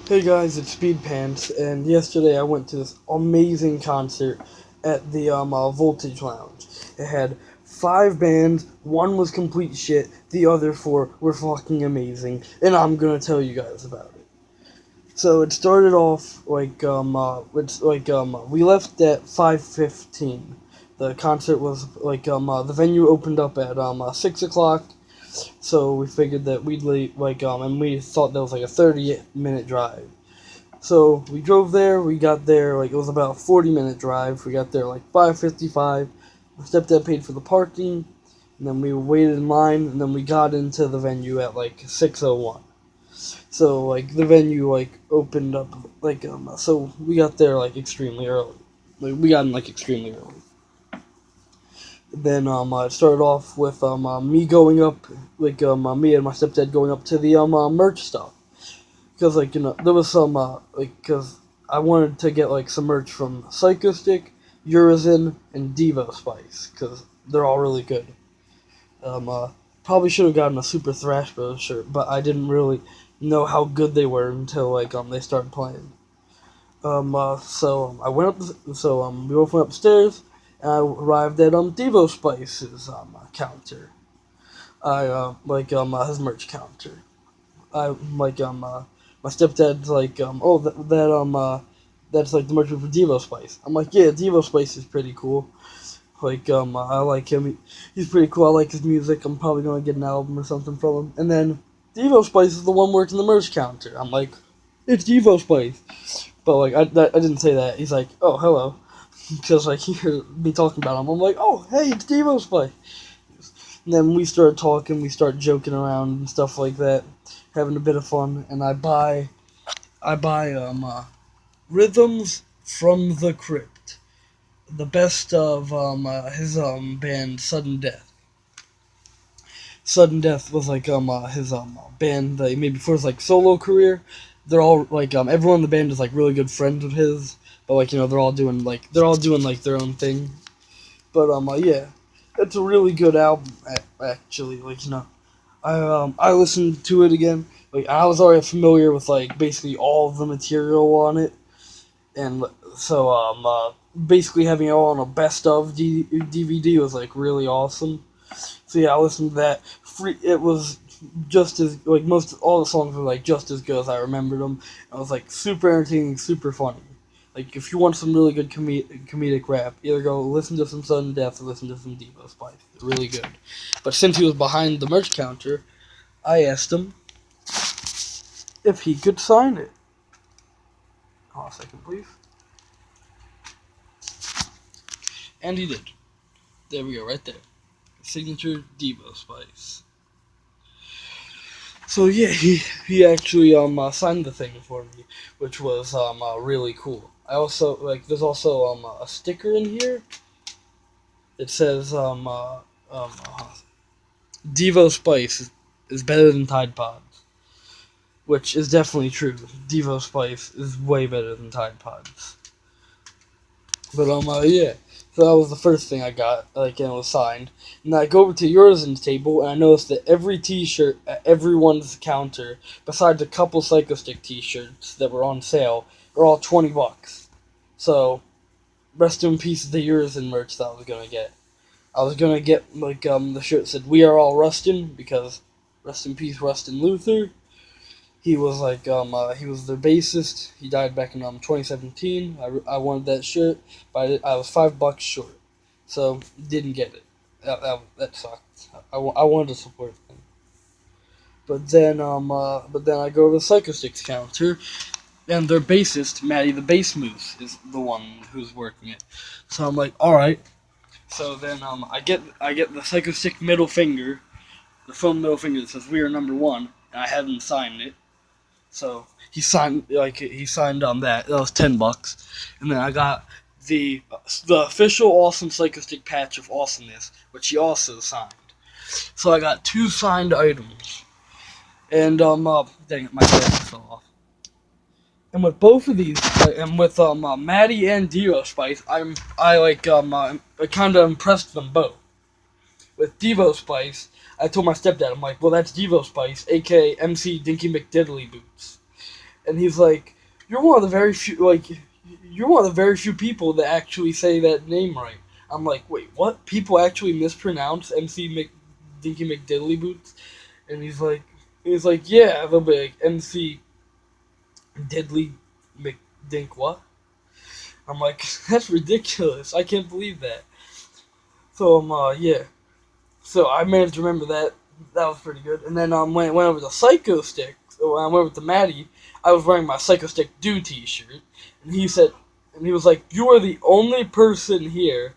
Hey guys, it's Speed Pants, and yesterday I went to this amazing concert at the Voltage Lounge. It had five bands, one was complete shit, the other four were fucking amazing, and I'm gonna tell you guys about it. So it started off we left at 5:15. The concert was the venue opened up at 6 o'clock, so we figured that we'd leave and we thought that was like a 30-minute drive. So we drove there. We got there it was about a 40-minute drive. We got there 5:55. My stepdad paid for the parking, and then we waited in line, and then we got into the venue at 6:01. So the venue opened up so we got there extremely early. We got in extremely early. Then it started off with me going up me and my stepdad going up to the merch stuff because there was some because I wanted to get some merch from Psychostick, Urizen, and Devo Spice because they're all really good. Um, uh, Probably should have gotten a Super Thrash Bros shirt, but I didn't really know how good they were until they started playing. So I went up. We both went upstairs, and I arrived at Devo Spice's counter. I his merch counter. I my stepdad's oh that's the merch for Devo Spice. I'm like, yeah, Devo Spice is pretty cool. I like him. He's pretty cool. I like his music. I'm probably gonna get an album or something from him. And then Devo Spice is the one working the merch counter. I'm like, it's Devo Spice. But I didn't say that. He's like, oh, hello, because he heard me talking about him. I'm like, oh, hey, it's Devo Spice. And then we started talking, we started joking around and stuff like that, having a bit of fun. And I buy Rhythms from the Crypt, the best of his band Sudden Death. Sudden Death was his band that he made before his solo career. They're all everyone in the band is really good friends of his, but they're all doing their own thing. But yeah, it's a really good album actually. I listened to it again. I was already familiar with basically all of the material on it, and so basically having it all on a best of DVD was really awesome. So yeah, I listened to that. It was just as most all the songs were just as good as I remembered them. It was super entertaining, super funny. If you want some really good comedic rap, either go listen to some Sudden Death or listen to some Devo Spice. They're really good. But since he was behind the merch counter, I asked him if he could sign it. Hold on a second, please. And he did. There we go, right there. Signature Devo Spice. So yeah, he actually signed the thing for me, which was really cool. I also there's also a sticker in here. It says Devo Spice is better than Tide Pods, which is definitely true. Devo Spice is way better than Tide Pods. But yeah. So that was the first thing I got, and it was signed. And I go over to Urizen's table, and I noticed that every T-shirt at everyone's counter, besides a couple Psychostick T-shirts that were on sale, are all $20. So, rest in peace the Urizen merch that I was gonna get. I was gonna get the shirt that said "We are all Rustin" because rest in peace Rustin Luther. He was their bassist. He died back in 2017. I wanted that shirt, but I was $5 short, so didn't get it. That sucked. I wanted to support them, but then I go to the Psychostick's counter, and their bassist Matty the Bass Moose is the one who's working it. So I'm like, all right. So then I get the Psychostick middle finger, the foam middle finger that says "We are number one," and I had him sign it. So he signed on that. That was $10, and then I got the official Awesome Psychostick patch of awesomeness, which he also signed. So I got two signed items, and dang it, my glasses fell off. And with both of these, and with Maddie and Devo Spice, I kind of impressed them both. With Devo Spice, I told my stepdad, I'm like, well, that's Devo Spice, aka MC Dinky McDiddly Boots. and he's like, "You're one of the very few you're one of the very few people that actually say that name right." I'm like, "Wait, what? People actually mispronounce MC Dinky McDiddly Boots?" And he's like, "Yeah," they'll be like MC Diddly McDink what? I'm like, "That's ridiculous. I can't believe that." So yeah. So I managed to remember that. That was pretty good. And then when I went over to Psycho Stick, so when I went over to Maddie, I was wearing my Psycho Stick Do T-shirt, and he was like, "You are the only person here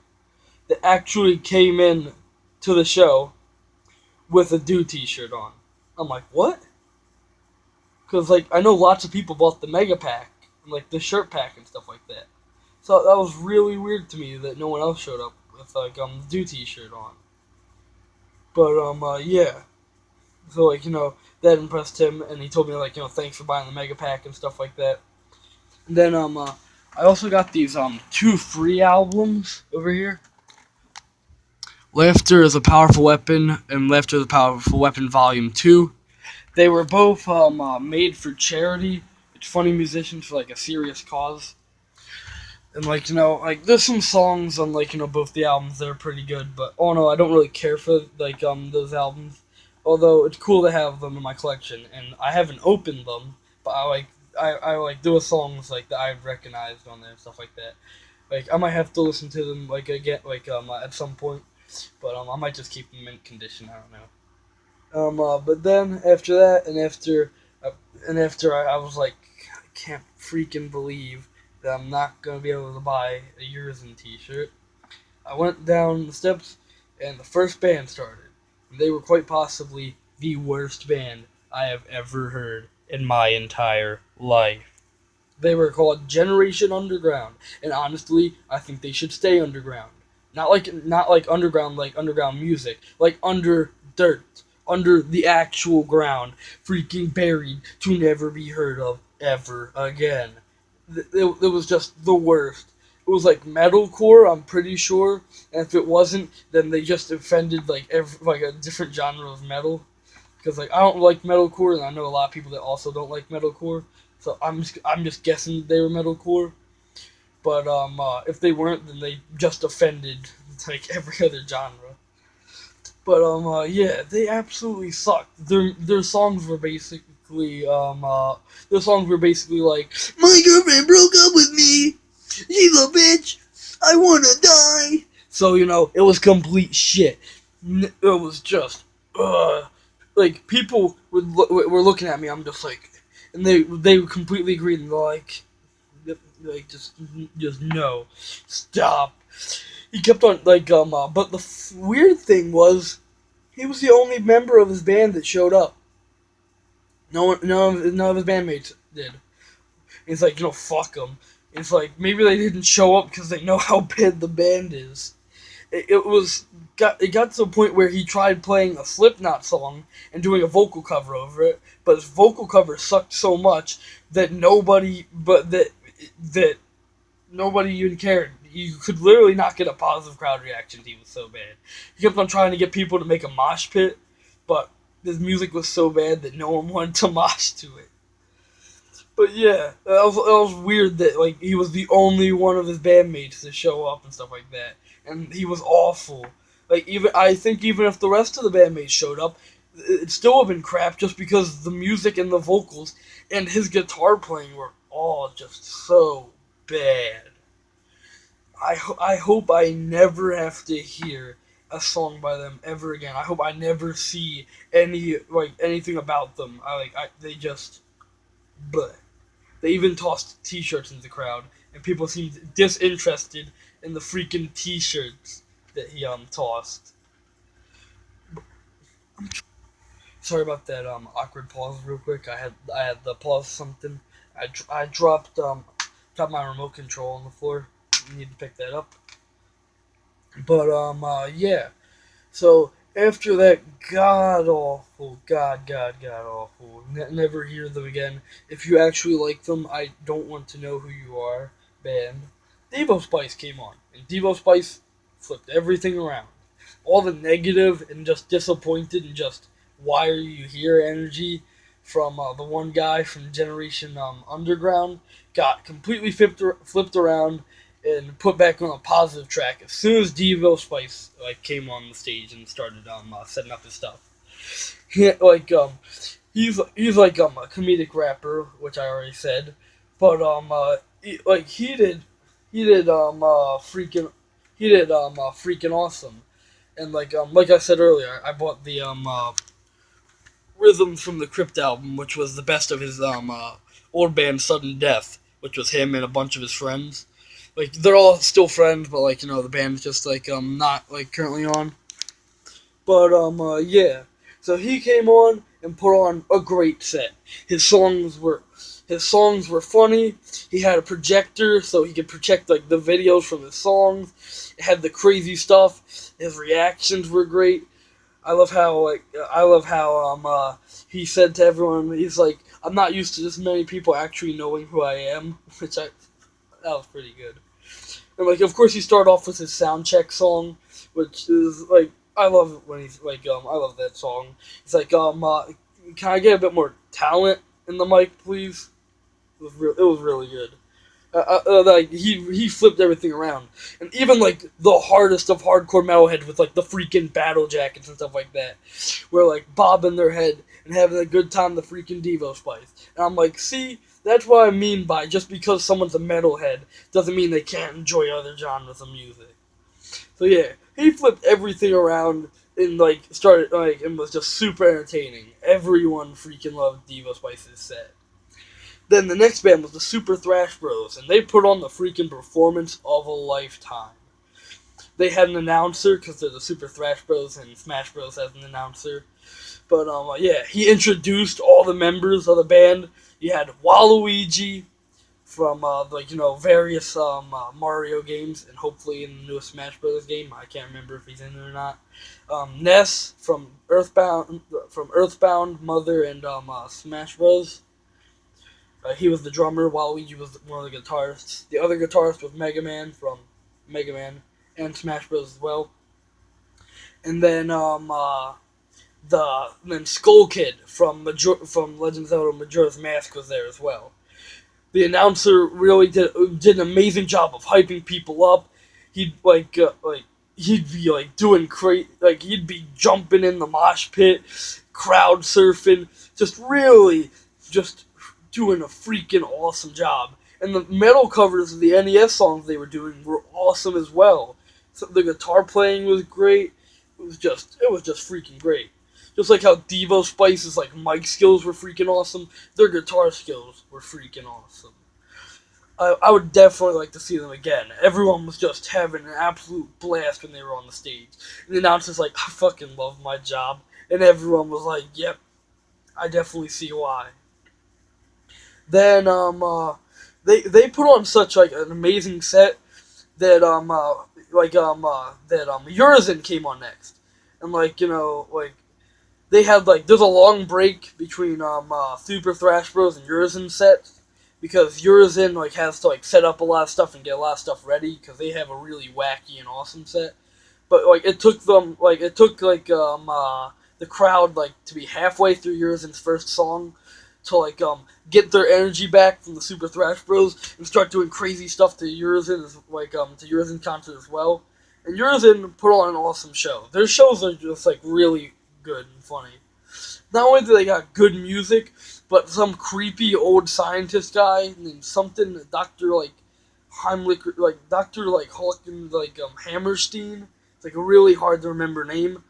that actually came in to the show with a Do T-shirt on." I'm like, "What?" Because like I know lots of people bought the Mega Pack and like the shirt pack and stuff like that. So that was really weird to me that no one else showed up with like the Do T-shirt on. But yeah. So like that impressed him, and he told me like thanks for buying the Mega Pack and stuff like that. And then I also got these two free albums over here. Laughter is a Powerful Weapon and Laughter is a Powerful Weapon Volume 2. They were both made for charity. It's funny musicians for like a serious cause. And like like there's some songs on like both the albums that are pretty good, but oh no, I don't really care for like those albums. Although it's cool to have them in my collection, and I haven't opened them, but I like there were songs like that I've recognized on there and stuff like that. Like I might have to listen to them like again like at some point, but I might just keep them in condition. I don't know. But then after that, and after I was like, I can't freaking believe that I'm not gonna be able to buy a Urizen T-shirt. I went down the steps, and the first band started. And they were quite possibly the worst band I have ever heard in my entire life. They were called Generation Underground, and honestly, I think they should stay underground. Not like underground music, like under dirt, under the actual ground, freaking buried to never be heard of ever again. It was just the worst. It was like metalcore, I'm pretty sure, and if it wasn't, then they just offended like a different genre of metal. Because like I don't like metalcore, and I know a lot of people that also don't like metalcore. So I'm just guessing they were metalcore. But if they weren't, then they just offended like every other genre. But yeah, they absolutely sucked. Their songs were basically like, "My girlfriend broke up with me. She's a bitch. I wanna die." So it was complete shit. It was just like people were looking at me. I'm just like, and they completely agreed. And they're like just no, stop. He kept on but the weird thing was, he was the only member of his band that showed up. No one, none of his bandmates did. It's like fuck them. It's like maybe they didn't show up because they know how bad the band is. It got to a point where he tried playing a Slipknot song and doing a vocal cover over it, but his vocal cover sucked so much that that nobody even cared. You could literally not get a positive crowd reaction. He was so bad. He kept on trying to get people to make a mosh pit, but his music was so bad that no one wanted to mosh to it. But yeah, that was weird that like he was the only one of his bandmates to show up and stuff like that, and he was awful. Like I think even if the rest of the bandmates showed up, it still would have been crap just because the music and the vocals and his guitar playing were all just so bad. I hope I never have to hear a song by them ever again. I hope I never see anything about them. They just, but they even tossed T-shirts into the crowd, and people seemed disinterested in the freaking T-shirts that he tossed. Sorry about that awkward pause, real quick. I had to pause something. I dropped my remote control on the floor. You need to pick that up. But yeah. So after that god awful, never hear them again. If you actually like them, I don't want to know who you are. Band. Devo Spice came on, and Devo Spice flipped everything around. All the negative and just disappointed and just why are you here energy from the one guy from Generation Underground got completely flipped around and put back on a positive track as soon as Devo Spice like came on the stage and started setting up his stuff. He like he's like a comedic rapper, which I already said, but he did freaking awesome, and like I said earlier, I bought the Rhythms from the Crypt album, which was the best of his old band Sudden Death, which was him and a bunch of his friends. Like they're all still friends, but like the band's just like not like currently on. But yeah. So he came on and put on a great set. His songs were funny. He had a projector so he could project like the videos from his songs. It had the crazy stuff. His reactions were great. I love how he said to everyone, he's like, I'm not used to this many people actually knowing who I am, that was pretty good. And like of course he started off with his sound check song, which is like I love it when he's like I love that song. He's like can I get a bit more talent in the mic, please? It was really good. Like he flipped everything around, and even like the hardest of hardcore metalheads with like the freaking battle jackets and stuff like that, were like bobbing their head and having a good time. The freaking Devo Spice, and I'm like, see, that's what I mean by just because someone's a metalhead doesn't mean they can't enjoy other genres of music. So yeah, he flipped everything around and like started like and was just super entertaining. Everyone freaking loved Devo Spice's set. Then the next band was the Super Thrash Bros, and they put on the freaking performance of a lifetime. They had an announcer, because they're the Super Thrash Bros, and Smash Bros has an announcer. But, yeah, he introduced all the members of the band. You had Waluigi from, various Mario games, and hopefully in the newest Smash Bros game. I can't remember if he's in it or not. Ness from Earthbound, Mother, and Smash Bros. He was the drummer. Waluigi was one of the guitarists. The other guitarist was Mega Man from Mega Man and Smash Bros. As well. And then Skull Kid from Legend of Zelda Majora's Mask was there as well. The announcer really did an amazing job of hyping people up. He'd he'd be like doing great, like he'd be jumping in the mosh pit, crowd surfing, just doing a freaking awesome job. And the metal covers of the NES songs they were doing were awesome as well. So the guitar playing was great. It was just freaking great. Just like how Devo Spice's like mic skills were freaking awesome, their guitar skills were freaking awesome. I would definitely like to see them again. Everyone was just having an absolute blast when they were on the stage. And the announcer's like, I fucking love my job. And everyone was like, yep, I definitely see why. Then they put on such like an amazing set that Urizen came on next, and they had there's a long break between Super Thrash Bros and Urizen sets because Urizen has to set up a lot of stuff and get a lot of stuff ready because they have a really wacky and awesome set, but it took the crowd to be halfway through Urizen's first song to get their energy back from the Super Thrash Bros and start doing crazy stuff to Urizen to Urizen concert as well. And Urizen put on an awesome show. Their shows are just really good and funny. Not only do they got good music, but some creepy old scientist guy named something Dr. Heimlich, Dr. Hawkins, Hammerstein. It's really hard to remember name.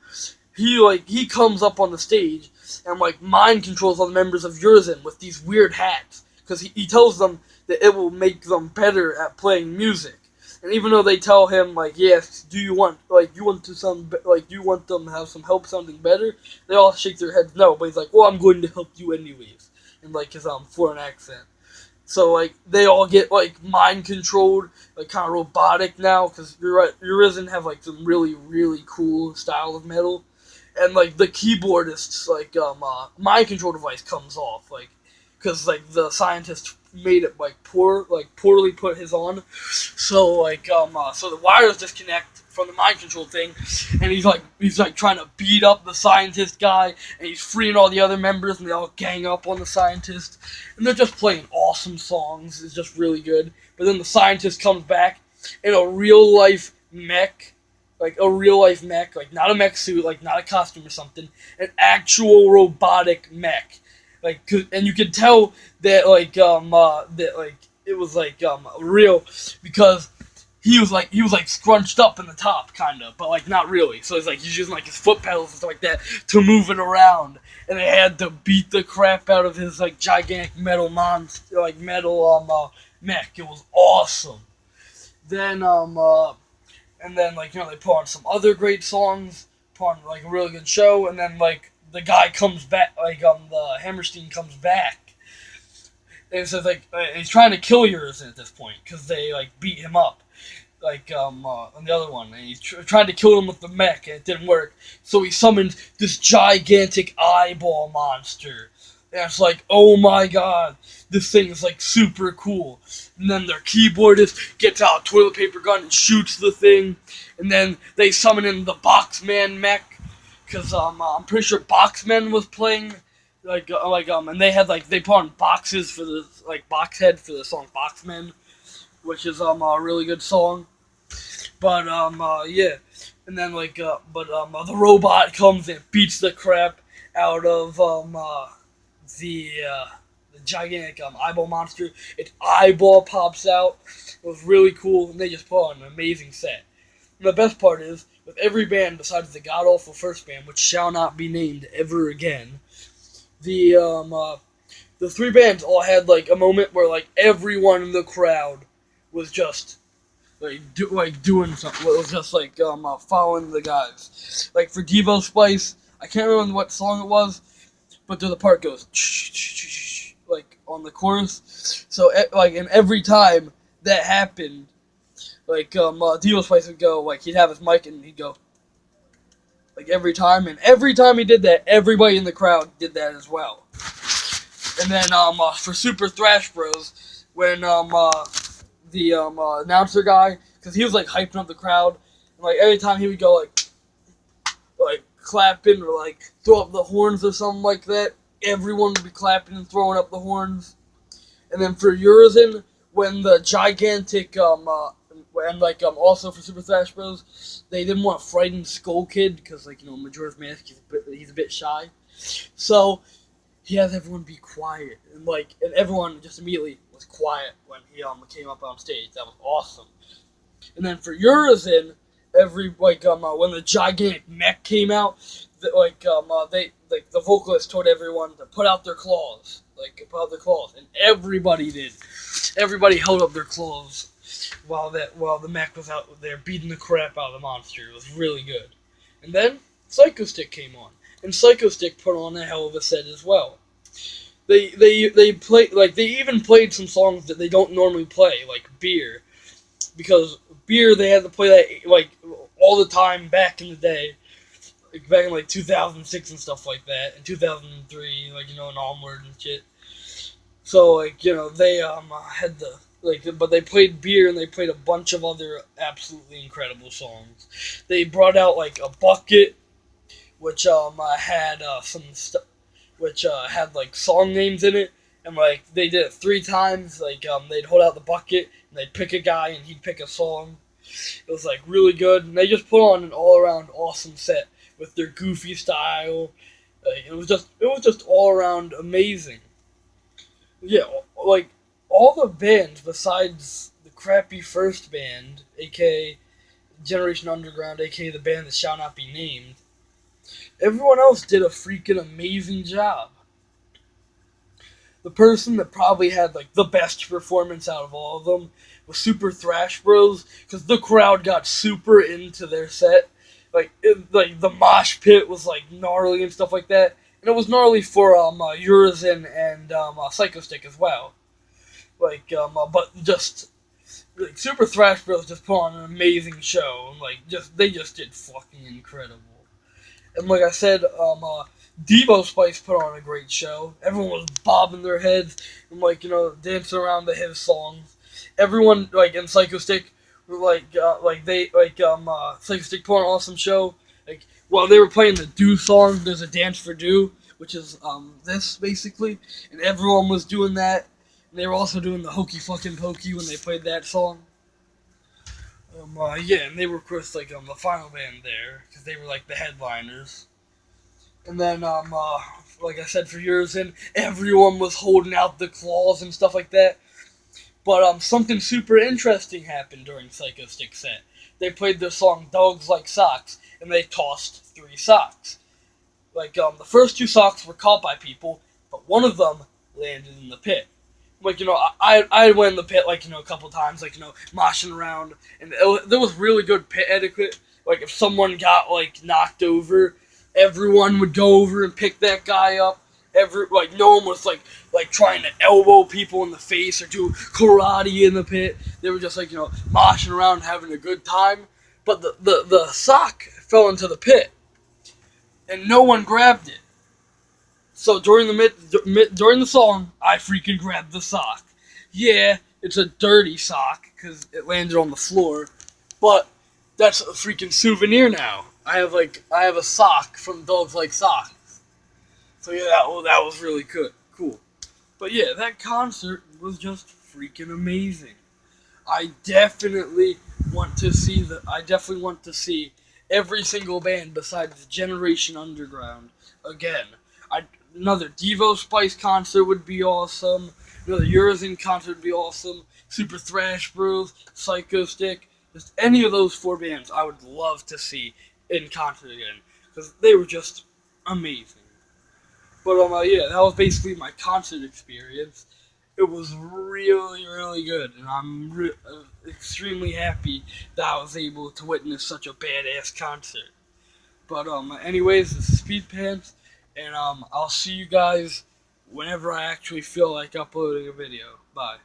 He comes up on the stage and mind controls all the members of Urizen with these weird hats because he tells them that it will make them better at playing music. And even though they tell him yes, do you want them to have some help sounding better? They all shake their heads no, but he's like, well, I'm going to help you anyways, in his foreign accent. So they all get mind controlled, kind of robotic now because Urizen have some really really cool style of metal. And the keyboardist's mind control device comes off because the scientist made it poorly put his on, so so the wires disconnect from the mind control thing, and he's trying to beat up the scientist guy, and he's freeing all the other members, and they all gang up on the scientist, and they're just playing awesome songs. It's just really good. But then the scientist comes back in a real life mech, like a real life mech, like not a mech suit, like not a costume or something, an actual robotic mech, and you could tell that it was real, because he was like scrunched up in the top, kind of, but like not really. So it's like he's using like his foot pedals and stuff like that to move it around, and they had to beat the crap out of his like gigantic metal monster, like metal mech. It was awesome. Then and then they put on some other great songs, put on like a really good show, and then like the guy comes back, the Hammerstein comes back, and says he's trying to kill Urizen at this point because they like beat him up. On the other one, and he tried to kill him with the mech, and it didn't work. So he summoned this gigantic eyeball monster, and it's like, oh my god, this thing is like super cool. And then their keyboardist gets out a toilet paper gun and shoots the thing, and then they summon in the Boxman mech, because I'm pretty sure Boxman was playing, and they had they put on boxes for the box head for the song Boxman, which is a really good song. But yeah, and then the robot comes and beats the crap out of the gigantic eyeball monster. Its eyeball pops out. It was really cool, and they just put on an amazing set. And the best part is, with every band besides the god awful first band, which shall not be named ever again, the three bands all had a moment where everyone in the crowd was just doing something. It was just following the guys. Like for Devo Spice, I can't remember what song it was, but the part goes on the chorus. So and every time that happened, Devo Spice would go he'd have his mic and he'd go every time, and every time he did that, everybody in the crowd did that as well. And then for Super Thrash Bros, when the announcer guy, because he was hyping up the crowd, and every time he would go clapping or throw up the horns or something like that, everyone would be clapping and throwing up the horns. And then for Urizen, when the gigantic also for Super Thrash Bros, they didn't want to frighten Skull Kid because Majora's Mask, he's a bit shy, so he has everyone be quiet, and everyone just immediately was quiet when he came up on stage. That was awesome. And then for Urizen, when the gigantic mech came out, the vocalist told everyone to put out their claws, and everybody did. Everybody held up their claws while the mech was out there beating the crap out of the monster. It was really good. And then Psycho Stick came on, and Psycho Stick put on a hell of a set as well. They played they even played some songs that they don't normally play, like Beer, because Beer they had to play that all the time back in the day, back in 2006 and stuff like that, and 2003 and onward and shit. So they had to but they played Beer, and they played a bunch of other absolutely incredible songs. They brought out a bucket, which had some stuff, which had song names in it, and they did it 3 times. They'd hold out the bucket and they'd pick a guy and he'd pick a song. It was really good, and they just put on an all around awesome set with their goofy style. It was just all around amazing. Yeah, all the bands besides the crappy first band, aka Generation Underground, aka the band that shall not be named, everyone else did a freaking amazing job. The person that probably had the best performance out of all of them was Super Thrash Bros, because the crowd got super into their set. The mosh pit was gnarly and stuff like that, and it was gnarly for Urizen and Psycho Stick as well. But just Super Thrash Bros just put on an amazing show, and they just did fucking incredible. And like I said, Devo Spice put on a great show. Everyone was bobbing their heads and dancing around to his songs. Everyone in Psycho Stick Psycho Stick put on an awesome show. Like while they were playing the Do song, there's a dance for Do, which is this basically, and everyone was doing that. And they were also doing the Hokey Fucking Pokey when they played that song. Yeah, and they were of course the final band there because they were like the headliners. And then like I said, for years in, everyone was holding out the claws and stuff like that. But something super interesting happened during Psycho Stick set. They played their song "Dogs Like Socks" and they tossed 3 socks. The first 2 socks were caught by people, but one of them landed in the pit. I went in the pit a couple times, moshing around, and there was really good pit etiquette. Like if someone got knocked over, everyone would go over and pick that guy up. No one was trying to elbow people in the face or do karate in the pit. They were just moshing around having a good time. But the sock fell into the pit, and no one grabbed it. So during the song, I freaking grabbed the sock. Yeah, it's a dirty sock because it landed on the floor, but that's a freaking souvenir now. I have a sock from Dogs Like Socks. So yeah, that was really good, cool. But yeah, that concert was just freaking amazing. I definitely want to see every single band besides Generation Underground again. Another Devo Spice concert would be awesome. Another Eurozine concert would be awesome. Super Thrash Bros, Psycho Stick, just any of those 4 bands I would love to see in concert again because they were just amazing. But yeah, that was basically my concert experience. It was really, really good, and I'm extremely happy that I was able to witness such a badass concert. But anyways, this is Speed Pants, and I'll see you guys whenever I actually feel like uploading a video. Bye.